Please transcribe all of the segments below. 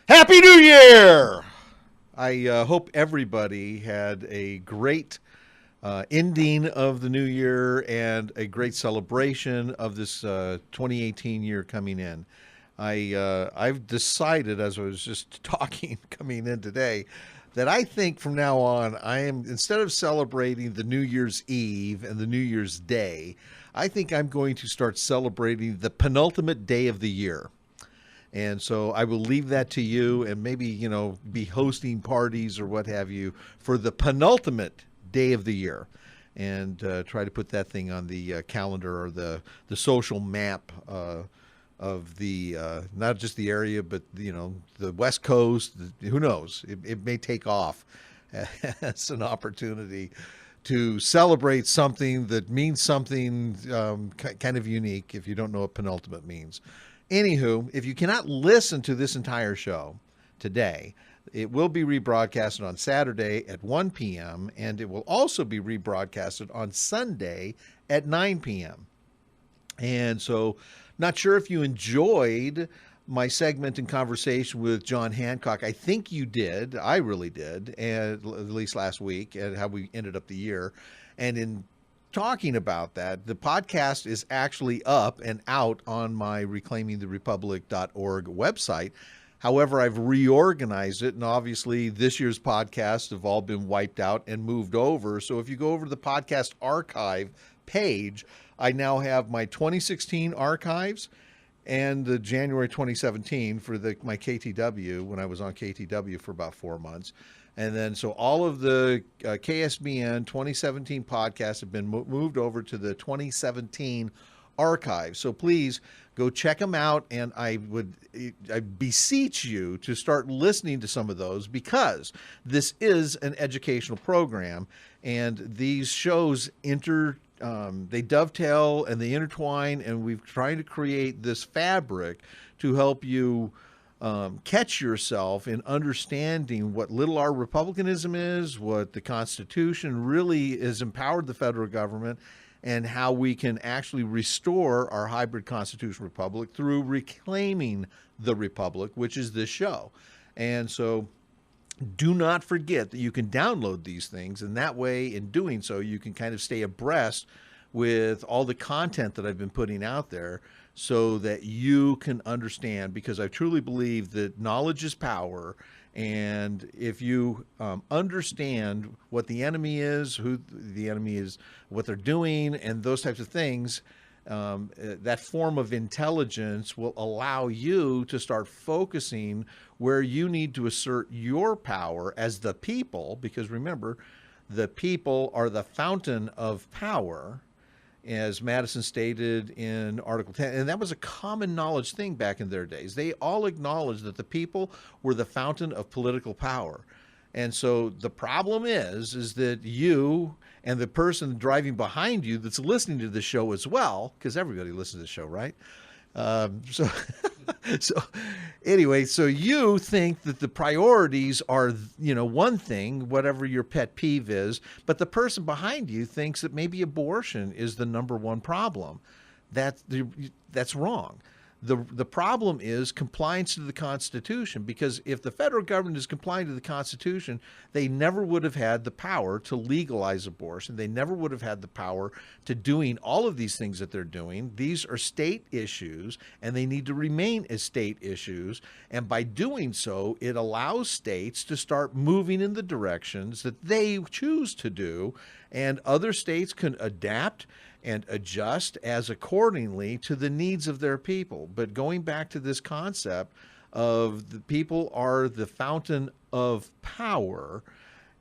Happy New Year! I hope everybody had a great ending of the new year and a great celebration of this 2018 year coming in. I've decided, as I was just talking coming in today, that I think from now on, I am, instead of celebrating the New Year's Eve and the New Year's Day, I think I'm going to start celebrating the penultimate day of the year. And so I will leave that to you and maybe, be hosting parties or what have you for the penultimate day of the year and try to put that thing on the calendar or the social map of the not just the area, but, the West Coast. Who knows? It may take off as an opportunity to celebrate something that means something kind of unique if you don't know what penultimate means. Anywho, if you cannot listen to this entire show today, it will be rebroadcasted on Saturday at 1 p.m. and it will also be rebroadcasted on Sunday at 9 p.m. And so, not sure if you enjoyed my segment and conversation with John Hancock. I think you did. I really did, and at least last week, and how we ended up the year. And in talking about that, the podcast is actually up and out on my reclaimingtherepublic.org website. However, I've reorganized it, and obviously this year's podcasts have all been wiped out and moved over. So if you go over to the podcast archive page, I now have my 2016 archives and the January 2017 for my KTW, when I was on KTW for about 4 months. And then, so all of the KSBN 2017 podcasts have been moved over to the 2017 archive. So please go check them out. And I beseech you to start listening to some of those, because this is an educational program and these shows they dovetail and they intertwine, and we've tried to create this fabric to help you catch yourself in understanding what little r republicanism is, what the Constitution really has empowered the federal government, and how we can actually restore our hybrid constitutional republic through reclaiming the republic, which is this show. And so do not forget that you can download these things, and that way, in doing so, you can kind of stay abreast with all the content that I've been putting out there, so that you can understand, because I truly believe that knowledge is power. And if you understand what the enemy is, who the enemy is, what they're doing, and those types of things, that form of intelligence will allow you to start focusing where you need to assert your power as the people, because remember, the people are the fountain of power, as Madison stated in Article 10. And that was a common knowledge thing back in their days. They all acknowledged that the people were the fountain of political power. And so the problem is that you and the person driving behind you that's listening to the show as well, because everybody listens to the show, right? So anyway, so you think that the priorities are, one thing, whatever your pet peeve is, but the person behind you thinks that maybe abortion is the number one problem. That's wrong. The problem is compliance to the Constitution, because if the federal government is complying to the Constitution, they never would have had the power to legalize abortion. They never would have had the power to doing all of these things that they're doing. These are state issues, and they need to remain as state issues. And by doing so, it allows states to start moving in the directions that they choose to do, and other states can adapt and adjust as accordingly to the needs of their people. But going back to this concept of the people are the fountain of power,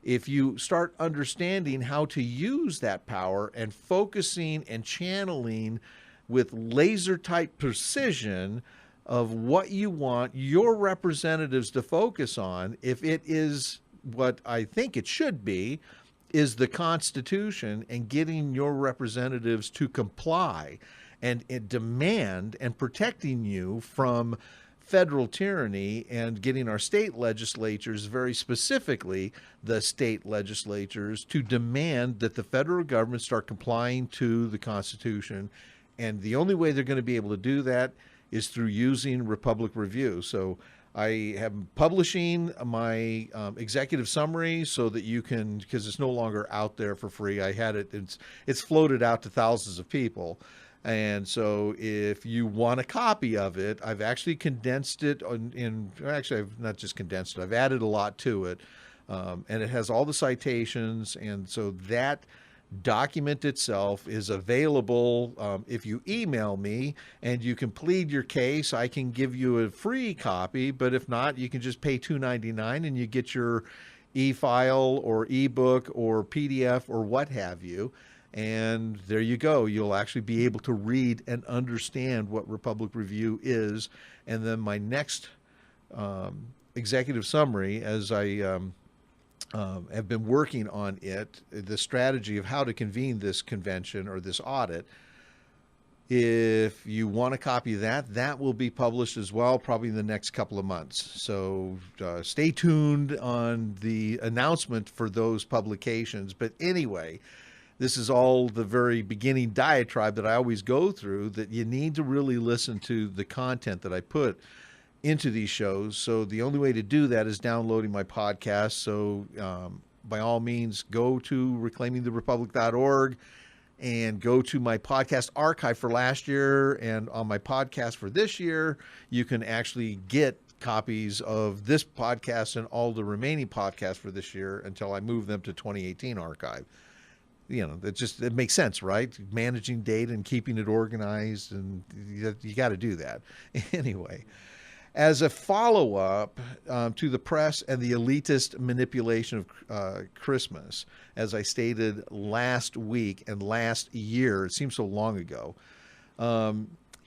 if you start understanding how to use that power and focusing and channeling with laser type precision of what you want your representatives to focus on, if it is what I think it should be, is the Constitution, and getting your representatives to comply and demand and protecting you from federal tyranny, and getting our state legislatures, very specifically the state legislatures, to demand that the federal government start complying to the Constitution. And the only way they're going to be able to do that is through using Republic Review. So I am publishing my executive summary so that you can, because it's no longer out there for free. I had it, it's floated out to thousands of people. And so if you want a copy of it, I've actually condensed it actually, I've not just condensed it, I've added a lot to it. And it has all the citations. And so that document itself is available. If you email me and you can plead your case, I can give you a free copy. But if not, you can just pay $2.99 and you get your e-file or ebook or PDF or what have you. And there you go. You'll actually be able to read and understand what Republic Review is. And then my next executive summary, as I have been working on it, the strategy of how to convene this convention or this audit. If you want a copy of that, that will be published as well, probably in the next couple of months. So stay tuned on the announcement for those publications. But anyway, this is all the very beginning diatribe that I always go through, that you need to really listen to the content that I put into these shows. So the only way to do that is downloading my podcast. So by all means, go to reclaimingtherepublic.org and go to my podcast archive for last year. And on my podcast for this year, you can actually get copies of this podcast and all the remaining podcasts for this year until I move them to 2018 archive. You know, it makes sense, right? Managing data and keeping it organized, and you got to do that. Anyway, as a follow-up to the press and the elitist manipulation of Christmas, as I stated last week and last year, it seems so long ago,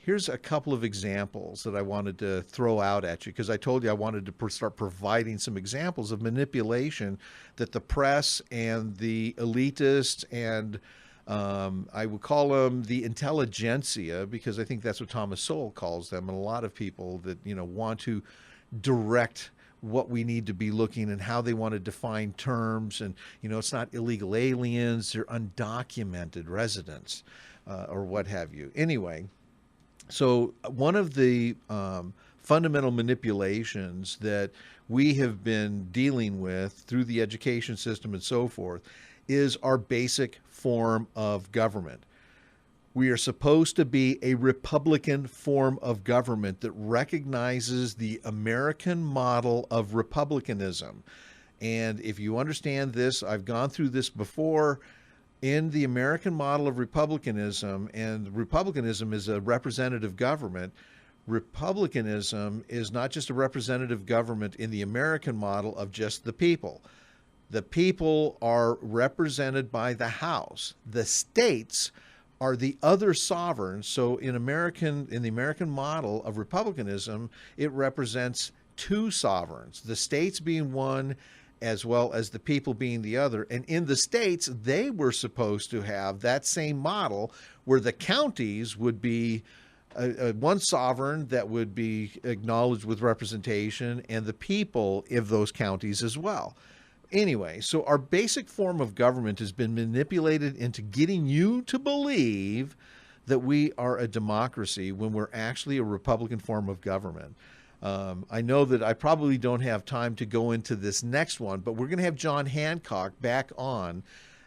here's a couple of examples that I wanted to throw out at you, because I told you I wanted to start providing some examples of manipulation that the press and the elitists and I would call them the intelligentsia, because I think that's what Thomas Sowell calls them, and a lot of people that, you know, want to direct what we need to be looking and how they want to define terms. And, you know, it's not illegal aliens, they're undocumented residents or what have you. Anyway, so one of the fundamental manipulations that we have been dealing with through the education system and so forth is our basic form of government. We are supposed to be a Republican form of government that recognizes the American model of Republicanism. And if you understand this, I've gone through this before. In the American model of Republicanism, and Republicanism is a representative government, Republicanism is not just a representative government in the American model of just the people. The people are represented by the House. The states are the other sovereigns. So in the American model of Republicanism, it represents two sovereigns, the states being one as well as the people being the other. And in the states, they were supposed to have that same model where the counties would be one sovereign that would be acknowledged with representation, and the people of those counties as well. Anyway, so our basic form of government has been manipulated into getting you to believe that we are a democracy when we're actually a Republican form of government. I know that I probably don't have time to go into this next one, but we're going to have John Hancock back on.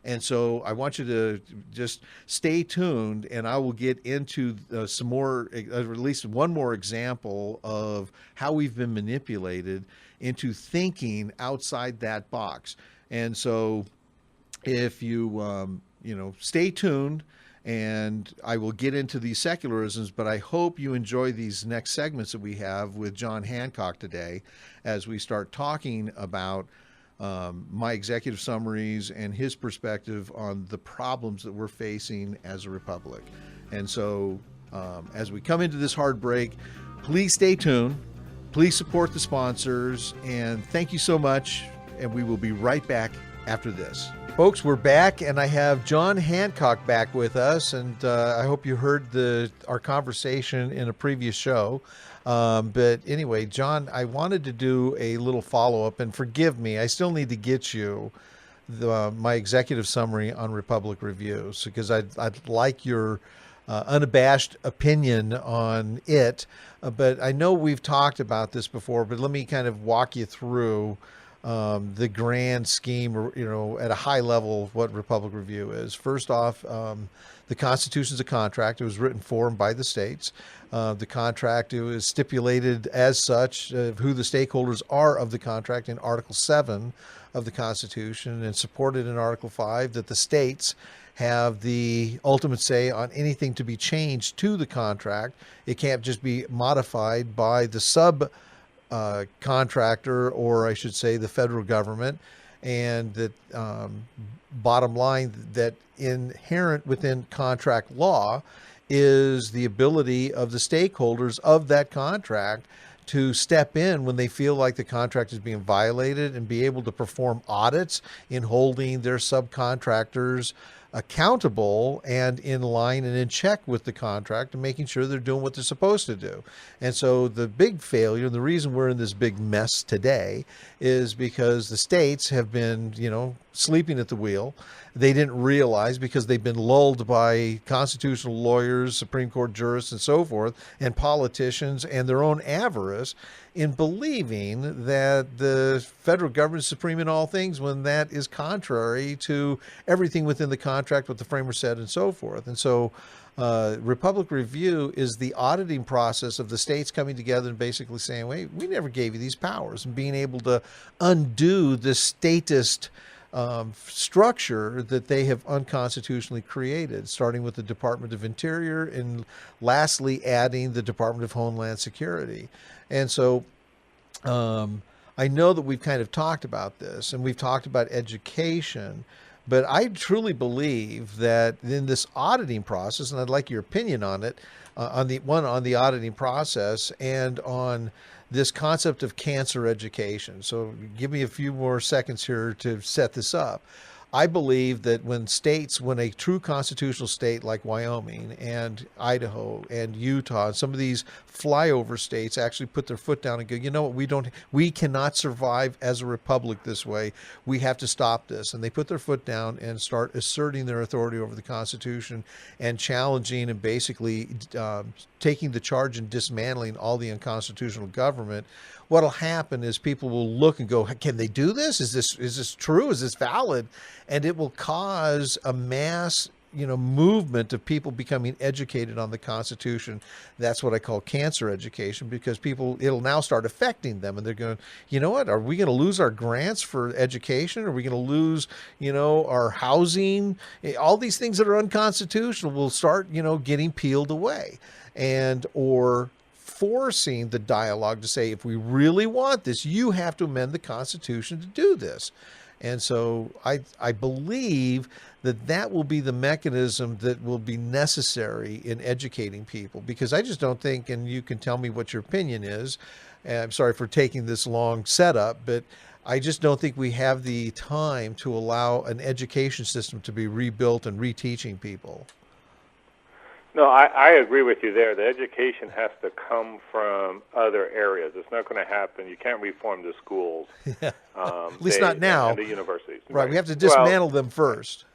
And so I want you to just stay tuned, and I will get into some more, or at least one more example of how we've been manipulated into thinking outside that box. And so if you, stay tuned, and I will get into these secularisms, but I hope you enjoy these next segments that we have with John Hancock today as we start talking about my executive summaries and his perspective on the problems that we're facing as a republic. And so as we come into this hard break, please stay tuned. Please support the sponsors, and thank you so much. And we will be right back after this. Folks, we're back, and I have John Hancock back with us, and I hope you heard our conversation in a previous show. But anyway, John, I wanted to do a little follow-up, and forgive me, I still need to get you my executive summary on Republic Reviews, because I'd like your unabashed opinion on it. But I know we've talked about this before, but let me kind of walk you through the grand scheme, or, at a high level, what Republic Review is. First off, the Constitution is a contract. It was written for and by the states. The contract, it was stipulated as such who the stakeholders are of the contract in Article 7 of the Constitution, and supported in Article 5 that the states have the ultimate say on anything to be changed to the contract. It can't just be modified by the sub contractor, or I should say the federal government. And that bottom line, that inherent within contract law is the ability of the stakeholders of that contract to step in when they feel like the contract is being violated, and be able to perform audits in holding their subcontractors accountable and in line and in check with the contract, and making sure they're doing what they're supposed to do. And so the big failure, and the reason we're in this big mess today, is because the states have been, sleeping at the wheel. They didn't realize, because they've been lulled by constitutional lawyers, Supreme Court jurists, and so forth, and politicians, and their own avarice, in believing that the federal government is supreme in all things, when that is contrary to everything within the contract, what the framer said, and so forth. And so Republic Review is the auditing process of the states coming together and basically saying, wait, we never gave you these powers, and being able to undo the statist structure that they have unconstitutionally created, starting with the Department of Interior, and lastly adding the Department of Homeland Security. And so I know that we've kind of talked about this, and we've talked about education, but I truly believe that in this auditing process, and I'd like your opinion on it, on the auditing process, and on this concept of cancer education. So give me a few more seconds here to set this up. I believe that when a true constitutional state like Wyoming and Idaho and Utah, and some of these flyover states, actually put their foot down and go, you know what, we cannot survive as a republic this way. We have to stop this. And they put their foot down and start asserting their authority over the Constitution, and challenging and basically taking the charge and dismantling all the unconstitutional government. What'll happen is people will look and go, can they do this? Is this true? Is this valid? And it will cause a mass, movement of people becoming educated on the Constitution. That's what I call cancer education, because it'll now start affecting them, and they're going, you know what, are we going to lose our grants for education? Are we going to lose, our housing? All these things that are unconstitutional will start, getting peeled away, or forcing the dialogue to say, if we really want this, you have to amend the Constitution to do this. And so I believe that will be the mechanism that will be necessary in educating people, because I just don't think, and you can tell me what your opinion is, and I'm sorry for taking this long setup, but I just don't think we have the time to allow an education system to be rebuilt and reteaching people. No, I agree with you there. The education has to come from other areas. It's not going to happen. You can't reform the schools. Yeah. At least not now. And the universities. Right. We have to dismantle them first.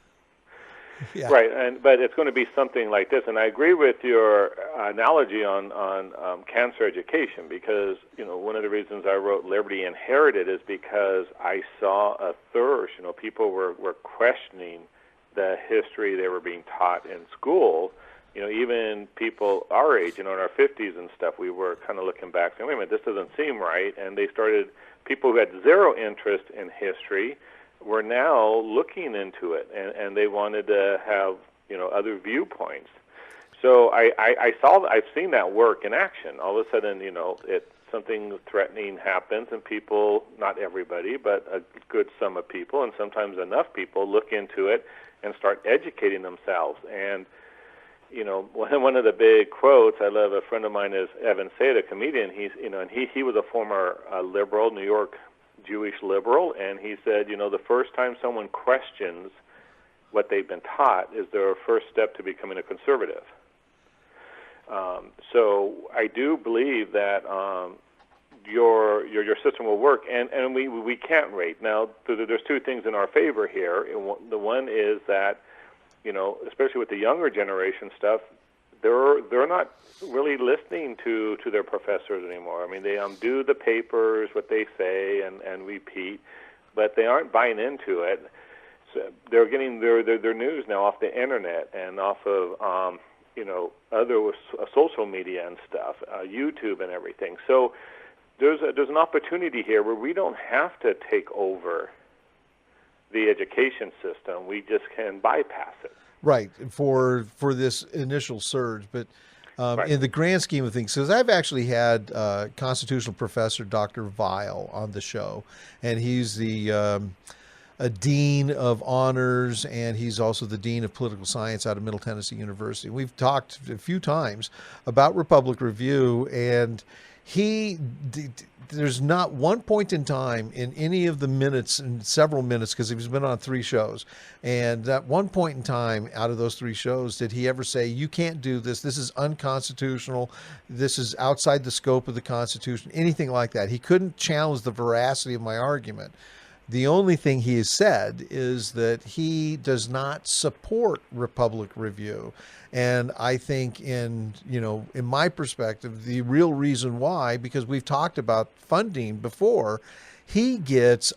Yeah. Right. But it's going to be something like this. And I agree with your analogy on cancer education, because, one of the reasons I wrote Liberty Inherited is because I saw a thirst. People were questioning the history they were being taught in school. Even people our age, in our 50s and stuff, we were kind of looking back saying, wait a minute, this doesn't seem right. And people who had zero interest in history were now looking into it, and they wanted to have, other viewpoints. So I've seen that work in action. All of a sudden, something threatening happens, and people, not everybody, but a good sum of people, and sometimes enough people, look into it and start educating themselves. And one of the big quotes I love, a friend of mine is Evan Said, a comedian. He was a former liberal, New York Jewish liberal, and he said, the first time someone questions what they've been taught is their first step to becoming a conservative. So I do believe that your system will work, and we can't rate. Now, there's two things in our favor here. The one is that, especially with the younger generation stuff, they're not really listening to their professors anymore. I mean, they do the papers, what they say, and repeat, but they aren't buying into it. So they're getting their news now off the internet and off of other social media and stuff, YouTube and everything. So there's an opportunity here where we don't have to take over the education system. We just can bypass it. Right, for this initial surge, but Right. in the grand scheme of things, because I've actually had constitutional professor Dr. Weil on the show, and he's the a dean of honors, and he's also the dean of political science out of Middle Tennessee University. We've talked a few times about Republic Review, and there's not one point in time in any of the minutes, and several minutes, because he's been on 3 shows, and at one point in time out of those 3 shows did he ever say, you can't do this, this is unconstitutional, this is outside the scope of the Constitution, anything like that. He couldn't challenge the veracity of my argument. The only thing he has said is that he does not support Republic Review. And I think in my perspective, the real reason why, because we've talked about funding before, he gets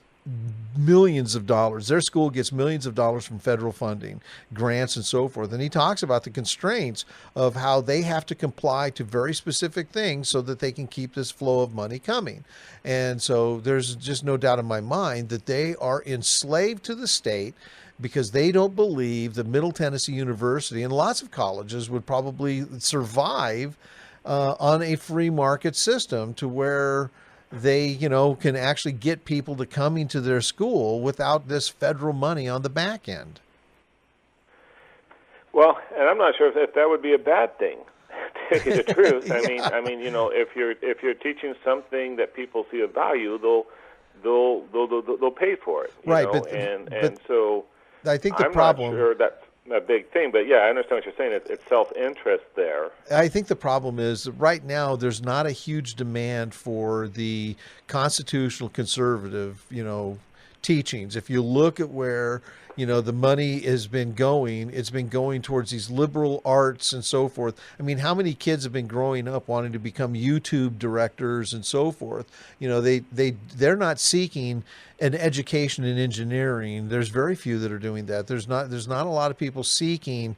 millions of dollars. Their school gets millions of dollars from federal funding, grants and so forth. And he talks about the constraints of how they have to comply to very specific things so that they can keep this flow of money coming. And so there's just no doubt in my mind that they are enslaved to the state, because they don't believe that Middle Tennessee University and lots of colleges would probably survive on a free market system to where they, can actually get people to come into their school without this federal money on the back end. Well, and I'm not sure if that would be a bad thing. To tell you the truth, I mean, if you're teaching something that people see a value, they'll pay for it. Right, but so I think the I'm problem. not sure that's a big thing, but yeah, I understand what you're saying. It's self-interest there. I think the problem is that right now there's not a huge demand for the constitutional conservative, teachings. If you look at where, the money has been going, it's been going towards these liberal arts and so forth. I mean, how many kids have been growing up wanting to become YouTube directors and so forth? They're not seeking an education in engineering. There's very few that are doing that. There's not a lot of people seeking,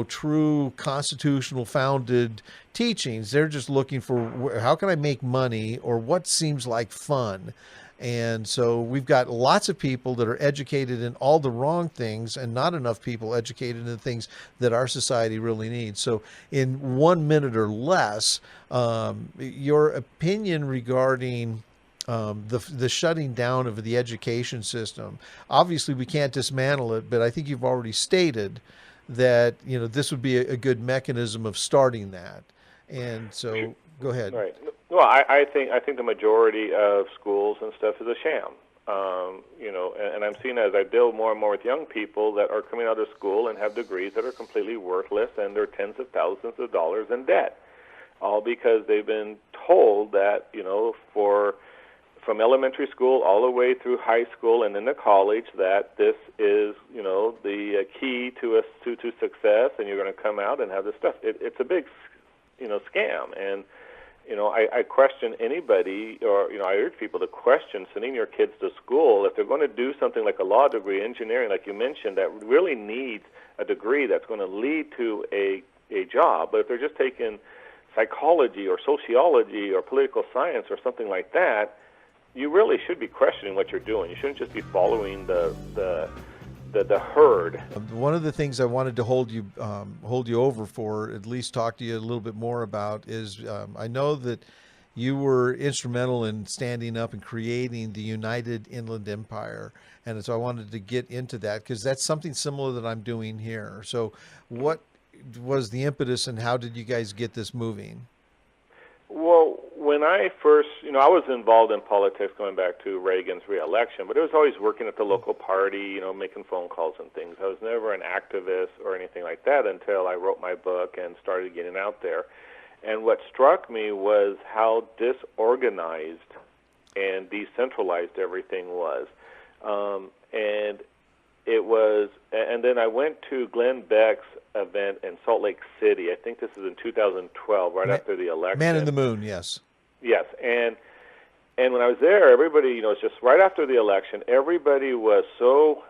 true constitutional founded teachings. They're just looking for how can I make money or what seems like fun. And so we've got lots of people that are educated in all the wrong things and not enough people educated in the things that our society really needs. So in 1 minute or less, your opinion regarding the shutting down of the education system. Obviously, we can't dismantle it, but I think you've already stated that this would be a good mechanism of starting that. And so, go ahead. Right. Well, I think the majority of schools and stuff is a sham. And I'm seeing as I deal more and more with young people that are coming out of school and have degrees that are completely worthless, and they're tens of thousands of dollars in debt, all because they've been told that from elementary school all the way through high school and into college that this is the key to success, and you're going to come out and have this stuff. It's a big scam, and I question anybody, or I urge people to question sending your kids to school if they're going to do something like a law degree, engineering, like you mentioned, that really needs a degree that's going to lead to a job. But if they're just taking psychology or sociology or political science or something like that, you really should be questioning what you're doing. You shouldn't just be following the herd. One of the things I wanted to hold you over for, at least talk to you a little bit more about, is I know that you were instrumental in standing up and creating the United Inland Empire, and so I wanted to get into that because that's something similar that I'm doing here. So what was the impetus, and how did you guys get this moving? Well, when I first, I was involved in politics going back to Reagan's re-election, but it was always working at the local party, making phone calls and things. I was never an activist or anything like that until I wrote my book and started getting out there. And what struck me was how disorganized and decentralized everything was. And it was, and then I went to Glenn Beck's event in Salt Lake City. I think this is in 2012, right after the election. Man in the Moon, yes. Yes, and when I was there, everybody, it's just right after the election, everybody was so,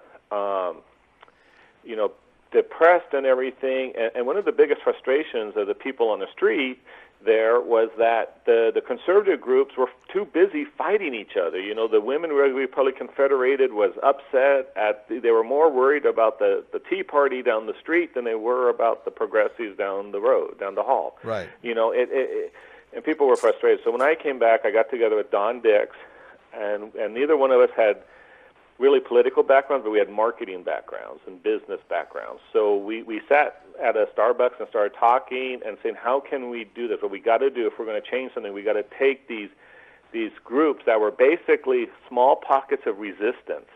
depressed and everything. And one of the biggest frustrations of the people on the street there was that the conservative groups were too busy fighting each other. The Women Republican Federated was upset they were more worried about the Tea Party down the street than they were about the progressives down the road, down the hall. Right. And people were frustrated. So when I came back, I got together with Don Dix, and neither one of us had really political backgrounds, but we had marketing backgrounds and business backgrounds. So we sat at a Starbucks and started talking and saying, how can we do this? What we got to do, if we're going to change something, we got to take these groups that were basically small pockets of resistance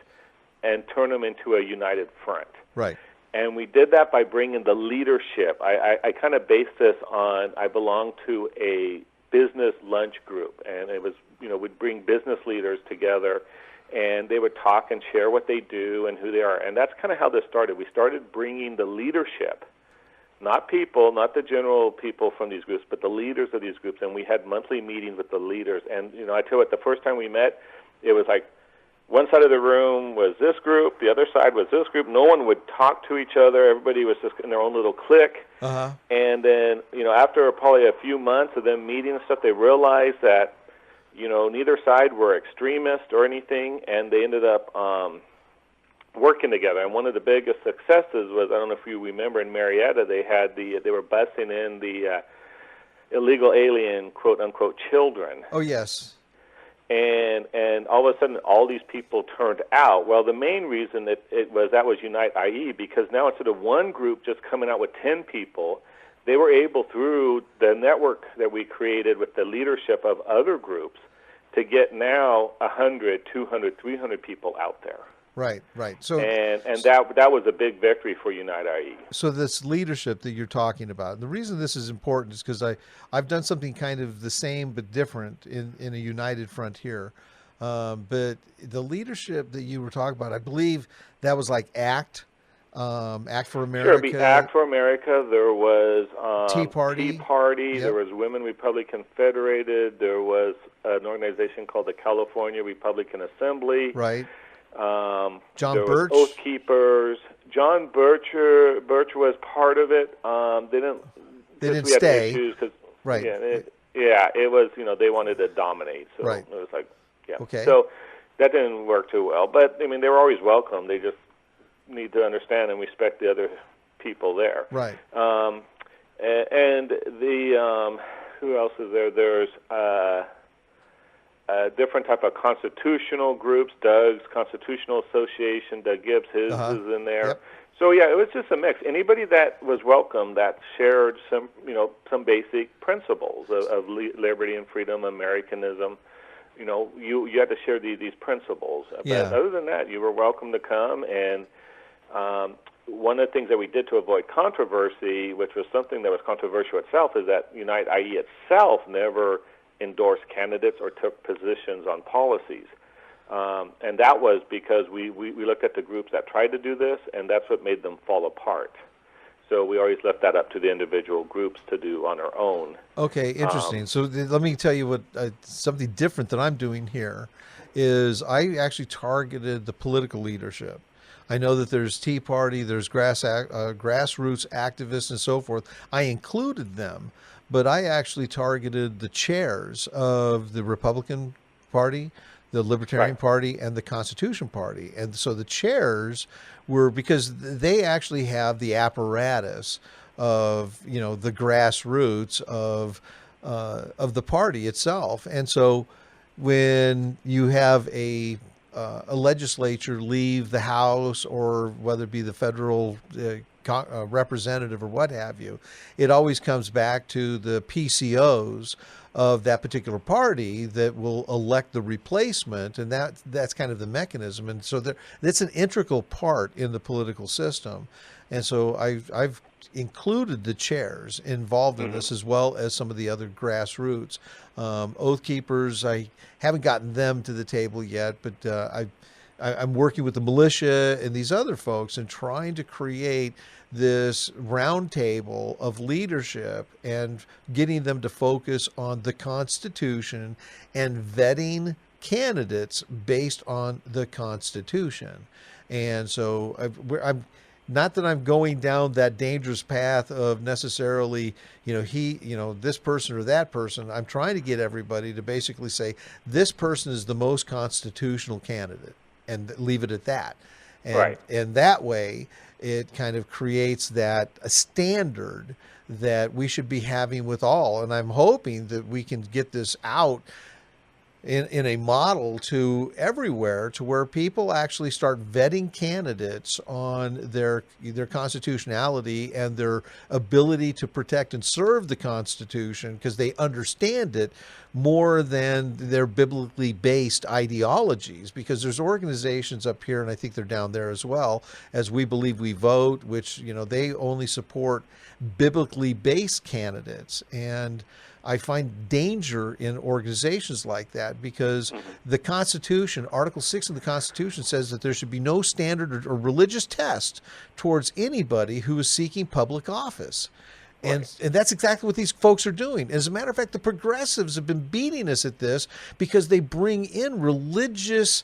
and turn them into a united front. Right. And we did that by bringing the leadership. I kind of based this on, I belonged to a business lunch group, and it was, we'd bring business leaders together, and they would talk and share what they do and who they are. And that's kind of how this started. We started bringing the leadership, not the general people from these groups, but the leaders of these groups. And we had monthly meetings with the leaders. And, I tell you what, the first time we met, it was like one side of the room was this group, the other side was this group. No one would talk to each other. Everybody was just in their own little clique. Uh-huh. And then, after probably a few months of them meeting and stuff, they realized that neither side were extremist or anything, and they ended up working together. And one of the biggest successes was, I don't know if you remember, in Marietta, they were busing in the illegal alien, quote unquote, children. Oh yes. And all of a sudden, all these people turned out. Well, the main reason that was Unite IE, because now instead of one group just coming out with 10 people, they were able, through the network that we created with the leadership of other groups, to get now 100, 200, 300 people out there. Right. So and that was a big victory for Unite IE. So this leadership that you're talking about, and the reason this is important is because I've done something kind of the same but different in a united front here. But the leadership that you were talking about, I believe that was like ACT for America. Sure, it'd be ACT for America. There was Tea Party. Yep. There was Women Republican Federated. There was an organization called the California Republican Assembly. Right. John Birch. Oath Keepers. John Birch was part of it. They didn't stay. Issues right. It was, they wanted to dominate. So right. It was like, yeah. Okay. So that didn't work too well. But, they were always welcome. They just need to understand and respect the other people there. Right. And the, who else is there? There's different type of constitutional groups. Doug's Constitutional Association, Doug Gibbs, his is in there. Yep. So yeah, it was just a mix. Anybody that was welcome that shared some basic principles of liberty and freedom, Americanism. You had to share these principles. Yeah. But other than that, you were welcome to come. And one of the things that we did to avoid controversy, which was something that was controversial itself, is that Unite IE itself never endorsed candidates or took positions on policies. And that was because we looked at the groups that tried to do this, and that's what made them fall apart. So we always left that up to the individual groups to do on their own. Okay, interesting. So let me tell you what something different that I'm doing here is I actually targeted the political leadership. I know that there's Tea Party, there's grassroots activists and so forth. I included them, but I actually targeted the chairs of the Republican Party, the Libertarian Party, and the Constitution Party. And so the chairs were, because they actually have the apparatus of, the grassroots of the party itself. And so when you have a legislature leave the House, or whether it be the federal representative or what have you, it always comes back to the PCOs of that particular party that will elect the replacement, and that's kind of the mechanism. And so that's an integral part in the political system. And so I've included the chairs involved in this, as well as some of the other grassroots. Oath Keepers, I haven't gotten them to the table yet, but I'm working with the militia and these other folks and trying to create this roundtable of leadership and getting them to focus on the Constitution and vetting candidates based on the Constitution. And so I'm not that I'm going down that dangerous path of necessarily, this person or that person. I'm trying to get everybody to basically say this person is the most constitutional candidate and leave it at that. And, right. And that way it kind of creates that a standard that we should be having with all. And I'm hoping that we can get this out in a model to everywhere, to where people actually start vetting candidates on their constitutionality and their ability to protect and serve the Constitution, because they understand it more than their biblically based ideologies. Because there's organizations up here, and I think they're down there as well, as We Believe We Vote, which they only support biblically based candidates. And I find danger in organizations like that, because the Constitution, Article 6 of the Constitution, says that there should be no standard or religious test towards anybody who is seeking public office. And that's exactly what these folks are doing. As a matter of fact, the progressives have been beating us at this because they bring in religious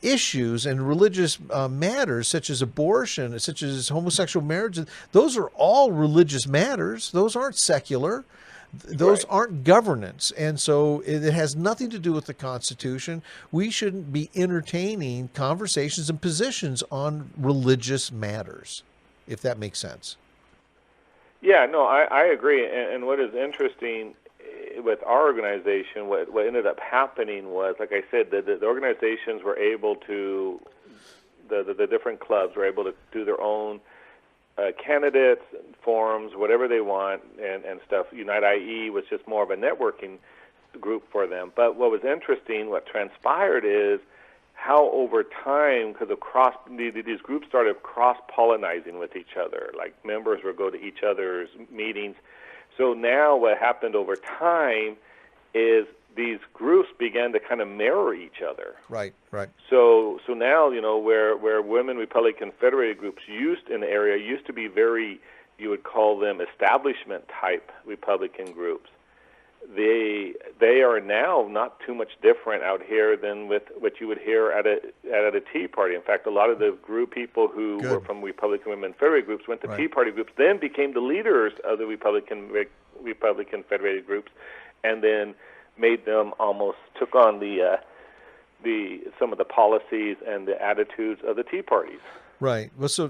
issues and religious matters, such as abortion, such as homosexual marriage. Those are all religious matters. Those aren't secular. Those aren't governance. And so it has nothing to do with the Constitution. We shouldn't be entertaining conversations and positions on religious matters, if that makes sense. Yeah, no, I agree. And what is interesting with our organization, what ended up happening was, like I said, the organizations were able to, the different clubs were able to do their own candidates, forums, whatever they want, and stuff. Unite IE was just more of a networking group for them. But what was interesting, what transpired is how over time, because these groups started cross-pollinizing with each other, like members would go to each other's meetings. So now what happened over time is these groups began to kind of mirror each other. Right. So now, where women Republican Federated groups in the area used to be very, you would call them establishment type Republican groups. They are now not too much different out here than with what you would hear at a Tea Party. In fact, a lot of the people who were from Republican Women Federated groups went to Tea Party groups, then became the leaders of the Republican Federated groups, and then made them almost took on some of the policies and the attitudes of the Tea Parties. Right. Well, so,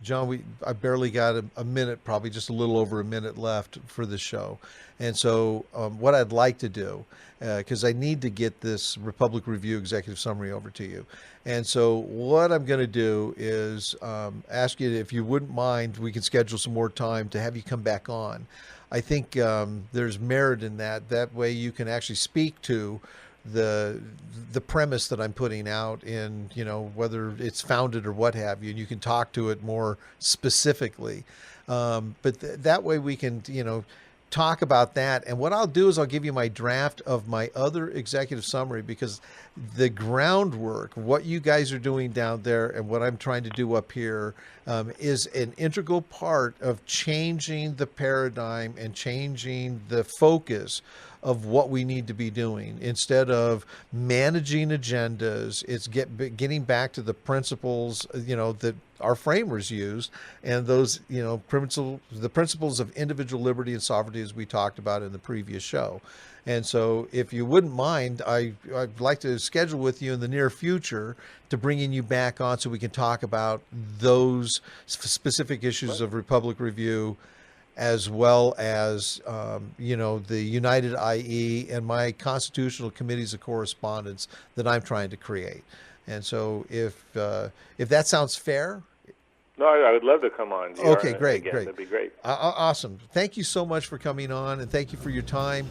John, I barely got a minute, probably just a little over a minute left for the show. And so what I'd like to do, because I need to get this Republic Review executive summary over to you. And so what I'm going to do is ask you if you wouldn't mind, we can schedule some more time to have you come back on. I think there's merit in that. That way you can actually speak to the premise that I'm putting out in, whether it's founded or what have you, and you can talk to it more specifically. But that way we can, talk about that. And what I'll do is I'll give you my draft of my other executive summary, because the groundwork, what you guys are doing down there and what I'm trying to do up here is an integral part of changing the paradigm and changing the focus of what we need to be doing. Instead of managing agendas, it's getting back to the principles, that our framers used, and those, the principles of individual liberty and sovereignty, as we talked about in the previous show. And so if you wouldn't mind, I'd like to schedule with you in the near future to bringing you back on so we can talk about those specific issues of Republic Review, as well as, the United IE and my constitutional committees of correspondence that I'm trying to create. And so if that sounds fair. No, I would love to come on. Okay, great. That'd be great. Awesome. Thank you so much for coming on, and thank you for your time.